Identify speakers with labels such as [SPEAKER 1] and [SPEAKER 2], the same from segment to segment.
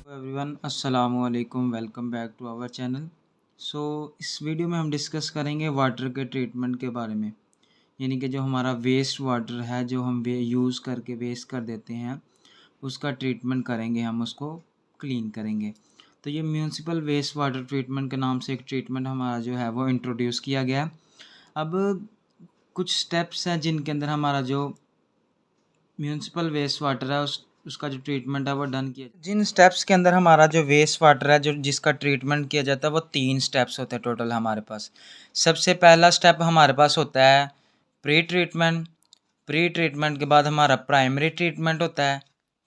[SPEAKER 1] Everyone अस्सलाम वालेकुम, welcome back to our channel. इस वीडियो में हम डिस्कस करेंगे वाटर के ट्रीटमेंट के बारे में, यानी कि जो हमारा वेस्ट वाटर है जो हम यूज़ करके वेस्ट कर देते हैं उसका ट्रीटमेंट करेंगे, हम उसको क्लीन करेंगे। तो ये म्यूनसिपल वेस्ट वाटर ट्रीटमेंट के नाम से एक ट्रीटमेंट हमारा जो है वो इंट्रोड्यूस किया गया है। अब कुछ स्टेप्स हैं जिनके अंदर हमारा जो म्यूनसिपल वेस्ट वाटर है उसका जो ट्रीटमेंट है वो डन किया। जिन स्टेप्स के अंदर हमारा जो वेस्ट वाटर है जो जिसका ट्रीटमेंट किया जाता है वो 3 स्टेप्स होते हैं टोटल हमारे पास। सबसे पहला स्टेप हमारे पास होता है प्री ट्रीटमेंट। प्री ट्रीटमेंट के बाद हमारा प्राइमरी ट्रीटमेंट होता है,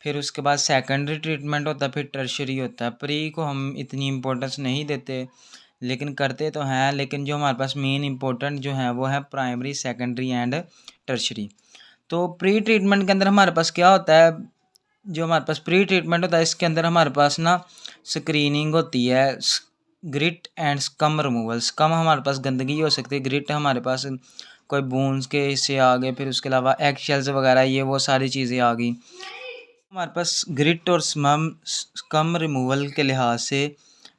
[SPEAKER 1] फिर उसके बाद सेकेंडरी ट्रीटमेंट होता है, फिर टर्शरी होता है। प्री को हम इतनी इम्पोर्टेंस नहीं देते लेकिन करते तो हैं, लेकिन जो हमारे पास मेन इम्पोर्टेंट जो है वो है प्राइमरी, सेकेंडरी एंड टर्शरी। तो प्री ट्रीटमेंट के अंदर हमारे पास क्या होता है, जो हमारे पास प्री ट्रीटमेंट होता है इसके अंदर हमारे पास ना स्क्रीनिंग होती है, grit and scum removal. Scum हमारे पास गंदगी हो सकती है, ग्रिट हमारे पास कोई बूंस के हिस्से आ गए, फिर उसके अलावा एग शेल्स वगैरह, ये वो सारी चीज़ें आ गई। हमारे पास ग्रिट और स्कम रिमूवल के लिहाज से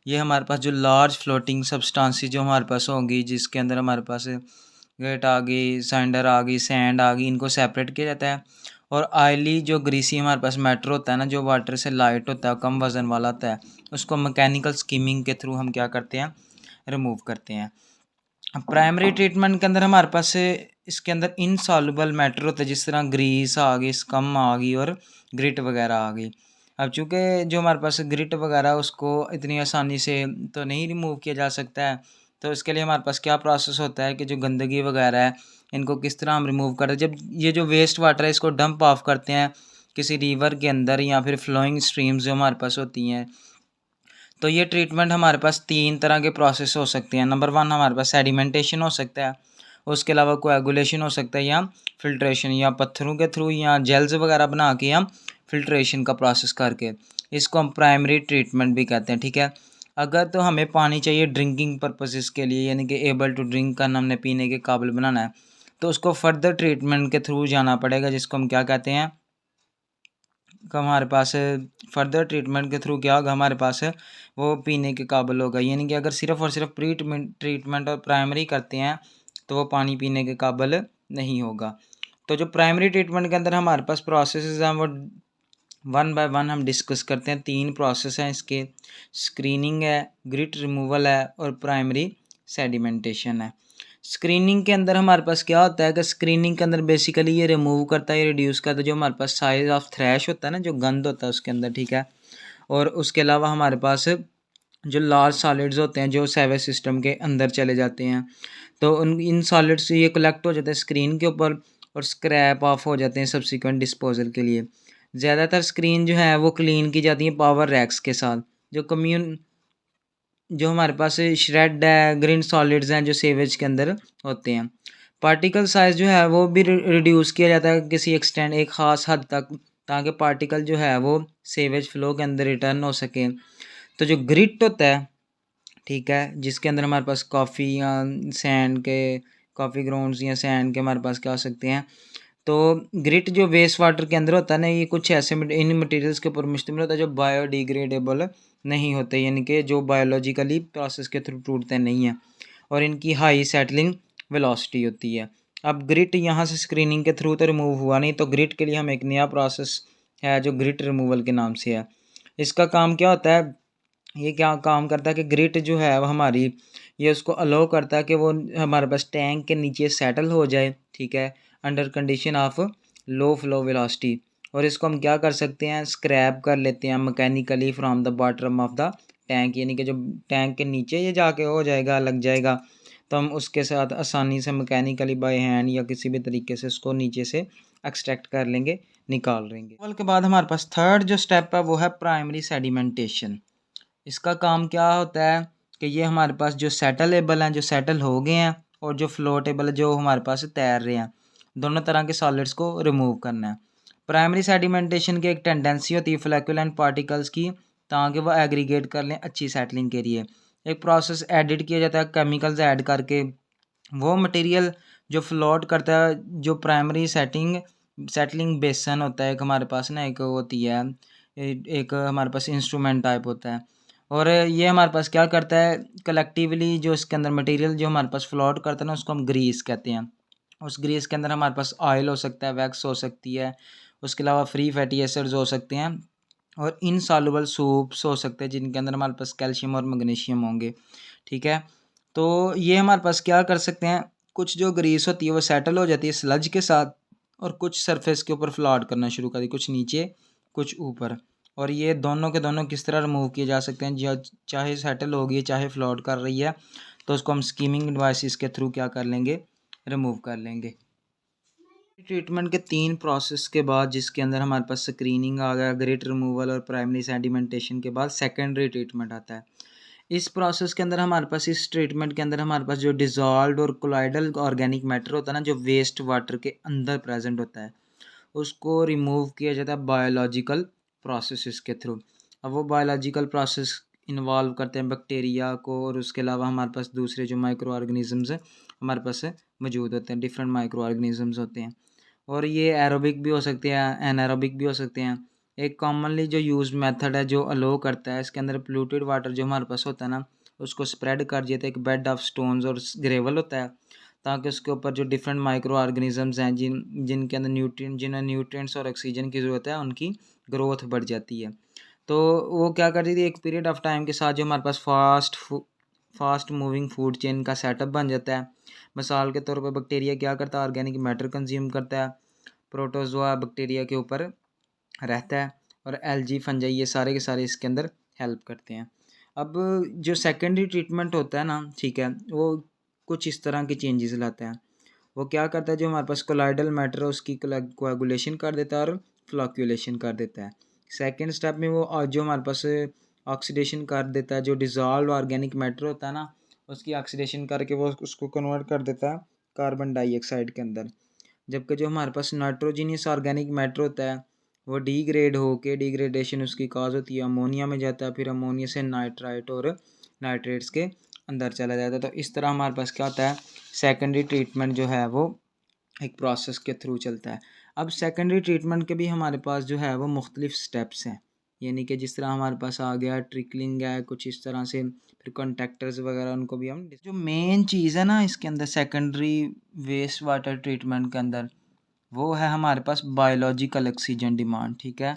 [SPEAKER 1] ये हमारे पास जो लार्ज फ्लोटिंग सब्सटेंसेस जो हमारे पास होंगी, जिसके अंदर हमारे पास ग्रिट आ गई, सैंडर आ गई, सैंड आ गई, इनको सेपरेट किया जाता है। और ऑयली जो ग्रीसी हमारे पास मैटर होता है ना, जो वाटर से लाइट होता है, कम वज़न वाला होता है, उसको मैकेनिकल स्कीमिंग के थ्रू हम क्या करते हैं, रिमूव करते हैं। प्राइमरी ट्रीटमेंट के अंदर हमारे पास इसके अंदर इनसॉल्युबल मैटर होता है, जिस तरह ग्रीस आ गई, स्कम आ गई और ग्रिट वगैरह आ गई। अब चूँकि जो हमारे पास ग्रिट वगैरह उसको इतनी आसानी से तो नहीं रिमूव किया जा सकता है, तो इसके लिए हमारे पास क्या प्रोसेस होता है कि जो गंदगी वगैरह है इनको किस तरह हम रिमूव करते हैं। जब ये जो वेस्ट वाटर है इसको डंप ऑफ करते हैं किसी रिवर के अंदर या फिर फ्लोइंग स्ट्रीम्स जो हमारे पास होती हैं, तो ये ट्रीटमेंट हमारे पास 3 तरह के प्रोसेस हो सकते हैं। नंबर 1 हमारे पास सेडिमेंटेशन हो सकता है, उसके अलावा कोएगुलेशन हो सकता है, या फिल्ट्रेशन, या पत्थरों के थ्रू या जेल्स वगैरह बना के हम फिल्ट्रेशन का प्रोसेस करके, इसको हम प्राइमरी ट्रीटमेंट भी कहते हैं। ठीक है, अगर तो हमें पानी चाहिए ड्रिंकिंग पर्पसेस के लिए, यानी कि एबल टू ड्रिंक करना, हमने पीने के काबिल बनाना है, तो उसको फर्दर ट्रीटमेंट के थ्रू जाना पड़ेगा, जिसको हम क्या कहते हैं कि हमारे पास फर्दर ट्रीटमेंट के थ्रू क्या होगा, हमारे पास वो पीने के काबिल होगा। यानी कि अगर सिर्फ़ और सिर्फ प्री ट्रीटमेंट और प्राइमरी करते हैं तो वो पानी पीने के काबिल नहीं होगा। तो जो प्राइमरी ट्रीटमेंट के अंदर हमारे पास प्रोसेस हैं वो 1 बाय 1 हम डिस्कस करते हैं। 3 प्रोसेस हैं इसके, स्क्रीनिंग है, ग्रिट रिमूवल है और प्राइमरी सेडिमेंटेशन है। स्क्रीनिंग के अंदर हमारे पास क्या होता है कि स्क्रीनिंग के अंदर बेसिकली ये रिमूव करता है, ये रिड्यूस करता है जो हमारे पास साइज ऑफ थ्रैश होता है ना, जो गंद होता है उसके अंदर। ठीक है, और उसके अलावा हमारे पास जो लार्ज सॉलिड्स होते हैं जो सेवेज सिस्टम के अंदर चले जाते हैं, तो इन सॉलिड्स से ये कलेक्ट हो जाते हैं स्क्रीन के ऊपर और स्क्रैप ऑफ हो जाते हैं सब्सिक्वेंट डिस्पोजल के लिए। ज़्यादातर स्क्रीन जो है वो क्लीन की जाती है पावर रैक्स के साथ। जो हमारे पास श्रेड है, ग्रीन सॉलिड्स हैं जो सेवेज के अंदर होते हैं। पार्टिकल साइज़ जो है वो भी रिड्यूस किया जाता है किसी एक्सटेंड, एक ख़ास हद तक, ताकि पार्टिकल जो है वो सेवेज फ्लो के अंदर रिटर्न हो सके। तो जो ग्रिट होता है, ठीक है, जिसके अंदर हमारे पास कॉफ़ी या सैंड के, कॉफ़ी ग्राउंड्स या सैंड के हमारे पास क्या हो सकते हैं, तो ग्रिट जो वेस्ट वाटर के अंदर होता है ना, ये कुछ ऐसे इन मटेरियल्स के ऊपर मुश्तमिल होता है जो बायोडिग्रेडेबल नहीं होते, यानी कि जो बायोलॉजिकली प्रोसेस के थ्रू टूटते नहीं हैं, और इनकी हाई सेटलिंग वेलोसिटी होती है। अब ग्रिट यहाँ से स्क्रीनिंग के थ्रू तो रिमूव हुआ नहीं, तो ग्रिट के लिए हम एक नया प्रोसेस है जो ग्रिट रिमूवल के नाम से है। इसका काम क्या होता है, ये क्या काम करता है कि ग्रिट जो है वो हमारी, ये उसको अलाउ करता है कि वो हमारे पास टैंक के नीचे सेटल हो जाए, ठीक है, under condition of low flow velocity. और इसको हम क्या कर सकते हैं, स्क्रैप कर लेते हैं mechanically from the bottom of the tank, यानी कि जो टैंक के नीचे ये जाके हो जाएगा, लग जाएगा, तो हम उसके साथ आसानी से मैकेनिकली बाय हैंड या किसी भी तरीके से उसको नीचे से एक्सट्रैक्ट कर लेंगे, निकाल लेंगे। के बाद हमारे पास थर्ड जो स्टेप है वो है प्राइमरी सेडिमेंटेशन। इसका काम क्या होता है कि ये हमारे पास जो सेटलेबल हैं, जो सेटल हो गए हैं, और जो फ्लोटेबल जो हमारे पास तैर रहे हैं, दोनों तरह के सॉलिड्स को रिमूव करना है। प्राइमरी सेडिमेंटेशन की एक टेंडेंसी होती है फ्लैक्यूलेंट पार्टिकल्स की, ताकि वह एग्रीगेट कर लें अच्छी सेटलिंग के लिए। एक प्रोसेस एडिट किया जाता है केमिकल्स ऐड करके, वो मटेरियल जो फ्लोट करता है, जो प्राइमरी सेटलिंग बेसन होता है एक हमारे पास ना, एक होती है एक हमारे पास इंस्ट्रूमेंट टाइप होता है, और ये हमारे पास क्या करता है कलेक्टिवली, जो इसके अंदर मटेरियल जो हमारे पास फ्लोट करता है ना, उसको हम ग्रीस कहते हैं। उस ग्रीस के अंदर हमारे पास ऑयल हो सकता है, वैक्स हो सकती है, उसके अलावा फ्री फैटी एसिड्स हो सकते हैं, और इनसॉल्युबल सूप्स हो सकते हैं जिनके अंदर हमारे पास कैल्शियम और मैग्नीशियम होंगे। ठीक है, तो ये हमारे पास क्या कर सकते हैं, कुछ जो ग्रीस होती है वो सेटल हो जाती है स्लज के साथ, और कुछ सरफेस के ऊपर फ्लॉट करना शुरू कर दी, कुछ नीचे कुछ ऊपर, और ये दोनों के दोनों किस तरह रिमूव किए जा सकते हैं, जो चाहे सेटल होगी चाहे फ्लॉट कर रही है, तो उसको हम स्कीमिंग डिवाइसेस के थ्रू क्या कर लेंगे, रिमूव कर लेंगे। ट्रीटमेंट के 3 प्रोसेस के बाद, जिसके अंदर हमारे पास स्क्रीनिंग आ गया, ग्रेट रिमूवल और प्राइमरी सेडिमेंटेशन के बाद सेकेंडरी ट्रीटमेंट आता है। इस प्रोसेस के अंदर हमारे पास, इस ट्रीटमेंट के अंदर हमारे पास जो डिज़ोल्व्ड और कोलाइडल ऑर्गेनिक मैटर होता है ना, जो वेस्ट वाटर के अंदर प्रेजेंट होता है, उसको रिमूव किया जाता है बायोलॉजिकल प्रोसेसेस के थ्रू। अब वो बायोलॉजिकल प्रोसेस इन्वॉल्व करते हैं बैक्टीरिया को, और उसके अलावा हमारे पास दूसरे जो माइक्रो ऑर्गेनिज़म्स हमारे पास मौजूद होते हैं, डिफरेंट माइक्रो ऑर्गेनिज़म्स होते हैं, और ये एरोबिक भी हो सकते हैं, एनारोबिक भी हो सकते हैं। एक कॉमनली जो यूज मेथड है जो अलो करता है, इसके अंदर पोल्यूटेड वाटर जो हमारे पास होता है ना, उसको स्प्रेड कर दिया था, एक बेड ऑफ स्टोन्स और ग्रेवल होता है, ताकि उसके ऊपर जो डिफरेंट माइक्रो ऑर्गेनिजम्स हैं जिनके अंदर जिन्हें न्यूट्रिएंट्स और ऑक्सीजन की ज़रूरत है, उनकी ग्रोथ बढ़ जाती है। तो वो क्या करती थी, एक पीरियड ऑफ टाइम के साथ जो हमारे पास फास्ट मूविंग फूड चेन का सेटअप बन जाता है। मिसाल के तौर पर बैक्टीरिया क्या करता है, ऑर्गेनिक मैटर कंज्यूम करता है, प्रोटोजोआ बैक्टीरिया के ऊपर रहता है, और एलजी फंजाई ये सारे के सारे इसके अंदर हेल्प करते हैं। अब जो सेकेंडरी ट्रीटमेंट होता है ना, ठीक है, वो कुछ इस तरह की चेंजेस लाता है। वो क्या करता है, जो हमारे पास कोलाइडल मैटर है उसकी कोएगुलेशन कर देता है और फ्लॉक्यूलेशन कर देता है। सेकेंड स्टेप में वो जो हमारे पास ऑक्सीडेशन कर देता है, जो डिज़ोल्व ऑर्गेनिक मैटर होता है ना, उसकी ऑक्सीडेशन करके वो उसको कन्वर्ट कर देता है कार्बन डाइऑक्साइड के अंदर। जबकि जो हमारे पास नाइट्रोजीनियस ऑर्गेनिक मैटर होता है, वो डिग्रेड होके, डिग्रेडेशन उसकी काज होती है, अमोनिया में जाता है, फिर अमोनिया से नाइट्राइट और नाइट्रेट्स के अंदर चला जाता है। तो इस तरह हमारे पास क्या होता है, सेकेंडरी ट्रीटमेंट जो है वो एक प्रोसेस के थ्रू चलता है। अब सेकेंडरी ट्रीटमेंट के भी हमारे पास जो है वो मुख्तलिफ स्टेप्स हैं, यानी कि जिस तरह हमारे पास आ गया ट्रिकलिंग है, कुछ इस तरह से, फिर कॉन्ट्रैक्टर्स वगैरह, उनको भी हम, जो मेन चीज़ है ना इसके अंदर सेकेंडरी वेस्ट वाटर ट्रीटमेंट के अंदर, वो है हमारे पास बायोलॉजिकल ऑक्सीजन डिमांड। ठीक है,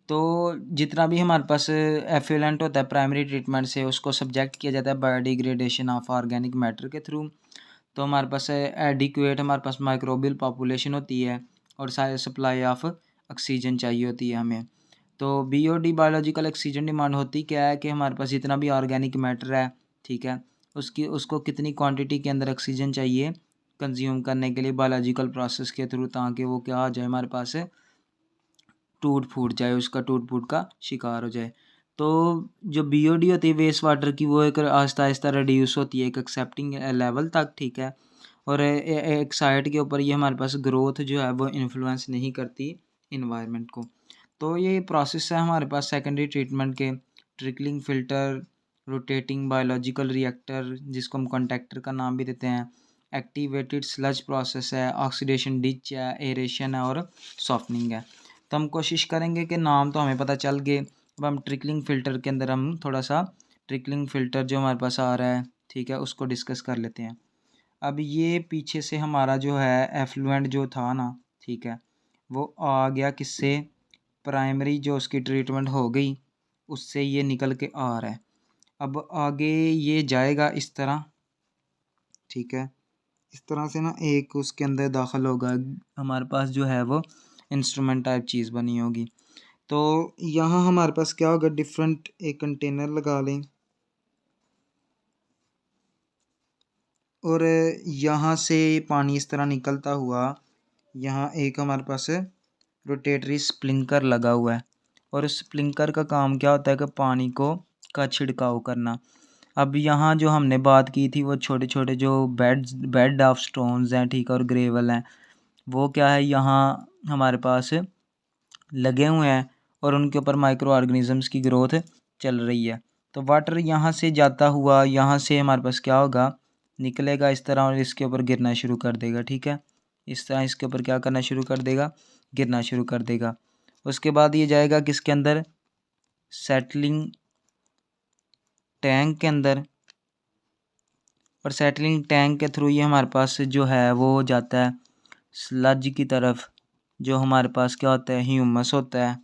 [SPEAKER 1] तो जितना भी हमारे पास एफ्लुएंट होता है प्राइमरी ट्रीटमेंट से, उसको सब्जेक्ट किया जाता है बायोडिग्रेडेशन ऑफ ऑर्गेनिक मैटर के थ्रू। तो हमारे पास एडिक्वेट हमारे पास माइक्रोबियल पॉपुलेशन होती है, और सारे सप्लाई ऑफ ऑक्सीजन चाहिए होती है हमें। तो बीओडी बायोलॉजिकल ऑक्सीजन डिमांड होती क्या है कि हमारे पास जितना भी ऑर्गेनिक मैटर है, ठीक है, उसको कितनी क्वांटिटी के अंदर ऑक्सीजन चाहिए कंज्यूम करने के लिए बायोलॉजिकल प्रोसेस के थ्रू, ताकि वो क्या आ जाए हमारे पास, टूट फूट जाए, उसका टूट फूट का शिकार हो जाए। तो जो बीओडी होती है वेस्ट वाटर की, वो एक आहिस्ता आहिस्ता रिड्यूस होती है एक एक्सेप्टिंग लेवल तक। ठीक है, और एक साइड के ऊपर ये हमारे पास ग्रोथ जो है वो इन्फ्लुएंस नहीं करती इन्वायरमेंट को। तो ये प्रोसेस है हमारे पास सेकेंडरी ट्रीटमेंट के, trickling filter, rotating biological reactor जिसको हम कॉन्टैक्टर का नाम भी देते हैं, एक्टिवेटेड स्लज प्रोसेस है, ऑक्सीडेशन डिच है, एरेशन है, और सॉफ्टनिंग है। तो हम कोशिश करेंगे कि नाम तो हमें पता चल गए, अब हम ट्रिकलिंग फ़िल्टर के अंदर हम थोड़ा सा ट्रिकलिंग फ़िल्टर जो हमारे पास आ रहा है, ठीक है, उसको डिस्कस कर लेते हैं। अब ये पीछे से हमारा जो है एफ्लुएंट जो था ना, ठीक है, वो आ गया किससे, प्राइमरी जो उसकी ट्रीटमेंट हो गई उससे ये निकल के आ रहा है। अब आगे ये जाएगा इस तरह, ठीक है, इस तरह से ना एक उसके अंदर दाखिल होगा, हमारे पास जो है वो इंस्ट्रूमेंट टाइप चीज़ बनी होगी। तो यहाँ हमारे पास क्या होगा, डिफरेंट एक कंटेनर लगा लें, और यहाँ से पानी इस तरह निकलता हुआ, यहाँ एक हमारे पास रोटेटरी स्प्रिंकलर लगा हुआ है, और उस स्प्रिंकलर का काम क्या होता है कि पानी का छिड़काव करना। अब यहाँ जो हमने बात की थी वो छोटे छोटे जो बेड ऑफ स्टोन्स हैं, ठीक है, और ग्रेवल हैं, वो क्या है यहाँ हमारे पास लगे हुए हैं, और उनके ऊपर माइक्रो ऑर्गेनिजम्स की ग्रोथ चल रही है। तो वाटर यहाँ से जाता हुआ, यहाँ से हमारे पास क्या होगा, निकलेगा इस तरह और इसके ऊपर गिरना शुरू कर देगा। ठीक है, इस तरह इसके ऊपर क्या करना शुरू कर देगा, गिरना शुरू कर देगा। उसके बाद ये जाएगा किसके अंदर, सेटलिंग टैंक के अंदर, और सेटलिंग टैंक के थ्रू ये हमारे पास जो है वो जाता है स्लज की तरफ, जो हमारे पास क्या होता है, ह्यूमस होता है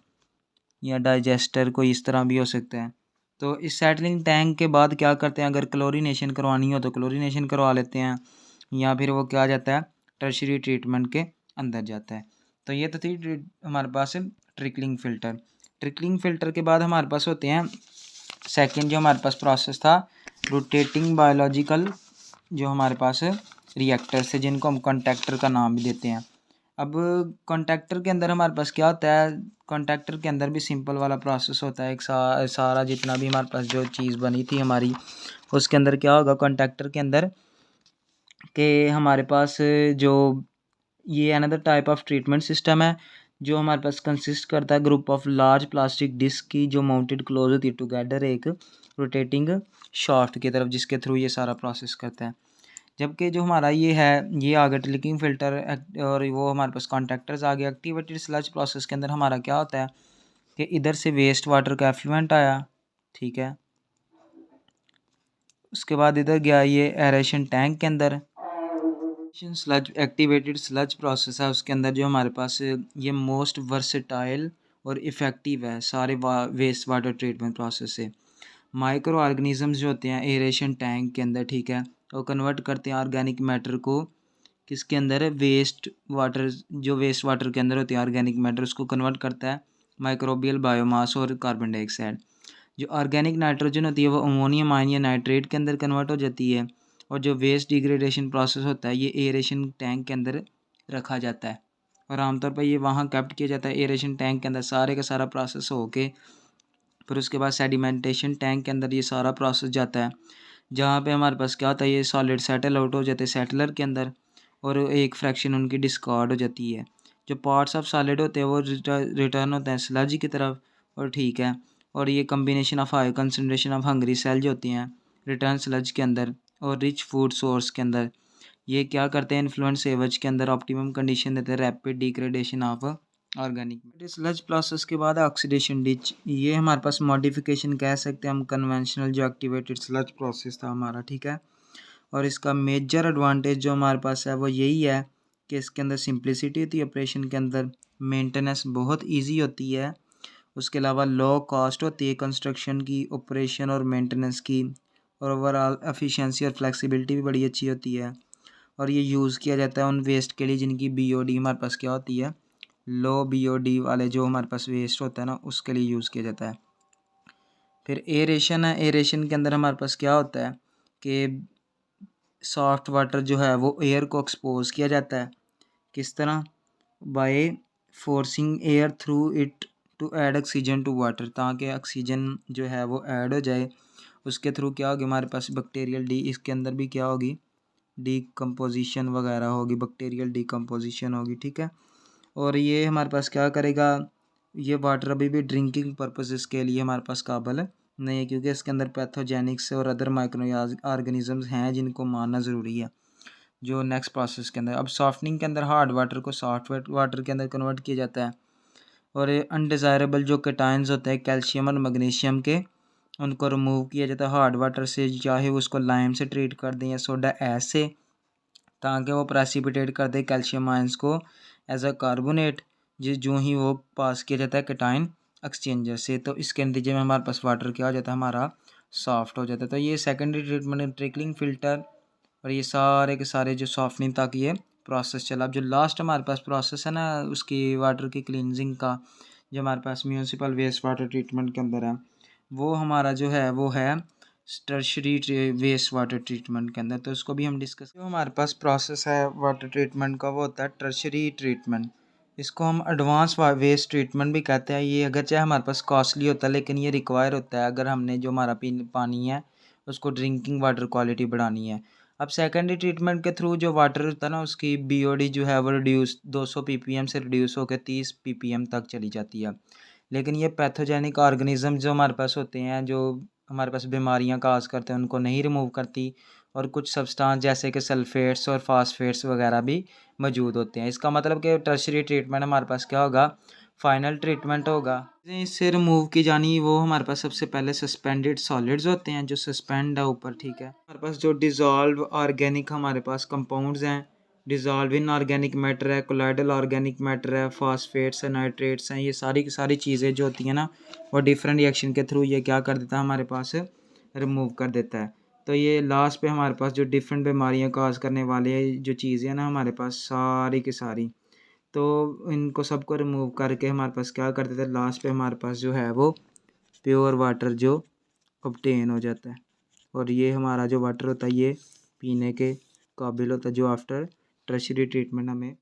[SPEAKER 1] या डाइजेस्टर, कोई इस तरह भी हो सकता है। तो इस सेटलिंग टैंक के बाद क्या करते हैं, अगर क्लोरीनेशन करवानी हो तो क्लोरीनेशन करवा लेते हैं, या फिर वो क्या जाता है, टर्शरी ट्रीटमेंट के अंदर जाता है। तो ये तो थी हमारे पास ट्रिकलिंग फ़िल्टर। ट्रिकलिंग फ़िल्टर के बाद हमारे पास होते हैं सेकंड जो हमारे पास प्रोसेस था, रोटेटिंग बायोलॉजिकल, जो हमारे पास रिएक्टर्स है जिनको हम कॉन्टैक्टर का नाम भी देते हैं। अब कॉन्टैक्टर के अंदर हमारे पास क्या होता है, कॉन्टैक्टर के अंदर भी सिंपल वाला प्रोसेस होता है। एक सारा जितना भी हमारे पास जो चीज़ बनी थी हमारी, उसके अंदर क्या होगा कॉन्टैक्टर के अंदर, कि हमारे पास जो ये another type of treatment system है जो हमारे पास कंसिस्ट करता है group of large plastic disc की, जो माउंटेड क्लोज होती है टुगेदर एक रोटेटिंग शाफ्ट की तरफ, जिसके थ्रू ये सारा प्रोसेस करता है। जबकि जो हमारा ये है, ये आ गया ट्रिकलिंग फ़िल्टर, और वो हमारे पास कॉन्टैक्टर्स आ गया। एक्टिवेटेड स्लज प्रोसेस के अंदर हमारा क्या होता है कि इधर से वेस्ट वाटर का एफ्लुएंट आया, ठीक है, उसके बाद इधर गया ये एरेशन टैंक के अंदर। स्लज एक्टिवेटेड स्लज प्रोसेस है, उसके अंदर जो हमारे पास ये मोस्ट वर्सेटाइल और इफ़ेक्टिव है सारे वेस्ट वाटर ट्रीटमेंट प्रोसेस से। माइक्रो ऑर्गेनिजम्स जो होते हैं एरेशन टैंक के अंदर, ठीक है, वो कन्वर्ट करते हैं ऑर्गेनिक मैटर को किसके अंदर है, वेस्ट वाटर, जो वेस्ट वाटर के अंदर होती है ऑर्गेनिक मैटर, उसको कन्वर्ट करता है माइक्रोबियल बायोमास और कार्बन डाइऑक्साइड। जो ऑर्गेनिक नाइट्रोजन होती है वो अमोनियम आयन या नाइट्रेट के अंदर कन्वर्ट हो जाती है, और जो वेस्ट डिग्रेडेशन प्रोसेस होता है ये एरेशन टैंक के अंदर रखा जाता है, और आमतौर पर ये वहाँ कैप्ट किया जाता है एरेशन टैंक के अंदर सारे का सारा प्रोसेस हो के। फिर उसके बाद सेडिमेंटेशन टैंक के अंदर ये सारा प्रोसेस जाता है, जहाँ पे हमारे पास क्या होता है, ये सॉलिड सेटल आउट हो जाते हैं सेटलर के अंदर, और एक फ्रैक्शन उनकी डिस्कार्ड हो जाती है। जो पार्ट्स ऑफ सॉलिड होते हैं वो रिटर्न होते हैं स्लज की तरफ, और ठीक है, और ये combination of high concentration of hungry cell जो होती हैं रिटर्न स्लज के अंदर और रिच फूड सोर्स के अंदर, ये क्या करते हैं, इन्फ्लुएंस सेवज के अंदर ऑप्टिमम कंडीशन देते हैं rapid degradation of organic. Sludge process के बाद ऑक्सीडेशन डिच, ये हमारे पास मॉडिफिकेशन कह सकते हैं हम कन्वेंशनल जो एक्टिवेटेड स्लज प्रोसेस था हमारा, ठीक है, और इसका मेजर एडवांटेज जो हमारे पास है वो यही है कि इसके अंदर सिंप्लिसिटी होती है ऑपरेशन के अंदर, मेंटेनेंस बहुत इजी होती है, उसके अलावा लो कॉस्ट होती है कंस्ट्रक्शन की, ऑपरेशन और मेंटेनेंस की, और ओवरऑल एफिशिएंसी और फ्लेक्सिबिलिटी भी बड़ी अच्छी होती है। और ये यूज़ किया जाता है उन वेस्ट के लिए जिनकी बीओडी हमारे पास क्या होती है, लो बीओडी वाले जो हमारे पास वेस्ट होता है ना, उसके लिए यूज़ किया जाता है। फिर एरेशन है, एरेशन के अंदर हमारे पास क्या होता है कि सॉफ्ट वाटर जो है वो एयर को एक्सपोज किया जाता है, किस तरह, by forcing air through it to add oxygen to water, ताकि ऑक्सीजन जो है वो ऐड हो जाए, उसके थ्रू क्या होगी हमारे पास बैक्टीरियल डी, इसके अंदर भी क्या होगी, डीकम्पोजिशन वगैरह होगी, बैक्टीरियल डीकम्पोजिशन होगी, ठीक है। और ये हमारे पास क्या करेगा, ये वाटर अभी भी ड्रिंकिंग पर्पसेस के लिए हमारे पास काबिल नहीं है, क्योंकि इसके अंदर पैथोजेनिक्स और अदर माइक्रो ऑर्गेनिजम्स हैं जिनको मारना ज़रूरी है। जो नेक्स्ट प्रोसेस के अंदर, अब सॉफ्टनिंग के अंदर हार्ड वाटर को सॉफ्ट वाटर के अंदर कन्वर्ट किया जाता है, और अनडिज़ायरेबल जो कैटायंस होते हैं कैल्शियम और मैग्नीशियम के, उनको रिमूव किया जाता है हार्ड वाटर से, चाहे वो उसको लाइम से ट्रीट कर दें या सोडा एस से, ताकि वो प्रेसिपिटेट कर दे कैल्शियम आयंस को एज अ कार्बोनेट, जो ही वो पास किया जाता है कैटायन एक्सचेंजर से, तो इसके नतीजे में हमारे पास वाटर क्या हो जाता है, हमारा सॉफ्ट हो जाता है। तो ये सेकेंडरी ट्रीटमेंट ट्रिकलिंग फ़िल्टर और ये सारे के सारे जो सॉफ्टनिंग तक ये प्रोसेस चला। अब जो लास्ट हमारे पास प्रोसेस है ना उसकी वाटर की क्लींजिंग का, जो हमारे पास म्यूनसिपल वेस्ट वाटर ट्रीटमेंट के अंदर है, वो हमारा जो है वो है टर्शरी वेस्ट वाटर ट्रीटमेंट के अंदर। तो इसको भी हम डिस्कस, जो हमारे पास प्रोसेस है वाटर ट्रीटमेंट का वो होता है टर्शरी ट्रीटमेंट। इसको हम एडवांस वेस्ट ट्रीटमेंट भी कहते हैं। ये अगर चाहे हमारे पास कॉस्टली होता है लेकिन ये रिक्वायर होता है अगर हमने जो हमारा पानी है उसको ड्रिंकिंग वाटर क्वालिटी बढ़ानी है। अब सेकेंडरी ट्रीटमेंट के थ्रू जो वाटर होता है ना उसकी बीओडी जो है वो रिड्यूस 200 ppm से रिड्यूस होकर 30 ppm तक चली जाती है। लेकिन ये पैथोजेनिक ऑर्गेनिज्म जो हमारे पास होते हैं, जो हमारे पास बीमारियां काज करते हैं, उनको नहीं रिमूव करती, और कुछ सब्सटेंस जैसे कि सल्फेट्स और फास्फेट्स वगैरह भी मौजूद होते हैं। इसका मतलब कि टर्शरी ट्रीटमेंट हमारे पास क्या होगा, फाइनल ट्रीटमेंट होगा। इससे रिमूव की जानी वो हमारे पास सबसे पहले सस्पेंडेड सॉलिड्स होते हैं जो सस्पेंड है ऊपर, ठीक है। हमारे पास जो डिज़ोल्व ऑर्गेनिक हमारे पास कंपाउंड्स हैं, डिज़ोल्व इन ऑर्गेनिक मैटर है, कोलाइडल ऑर्गेनिक मैटर है, फास्फेट्स है, नाइट्रेट्स हैं, ये सारी की सारी चीज़ें जो होती हैं ना वो डिफरेंट रिएक्शन के थ्रू ये क्या कर देता है, हमारे पास रिमूव कर देता है। तो ये लास्ट पे हमारे पास जो डिफरेंट बीमारियां काज करने वाले जो चीज़ें हैं ना हमारे पास सारी की सारी, तो इनको सबको रिमूव करके हमारे पास क्या कर देता है, लास्ट पे हमारे पास जो है वो प्योर वाटर जो ऑब्टेन हो जाता है। और ये हमारा जो वाटर होता है ये पीने के काबिल होता है जो आफ्टर टर्शरी ट्रीटमेंट हमें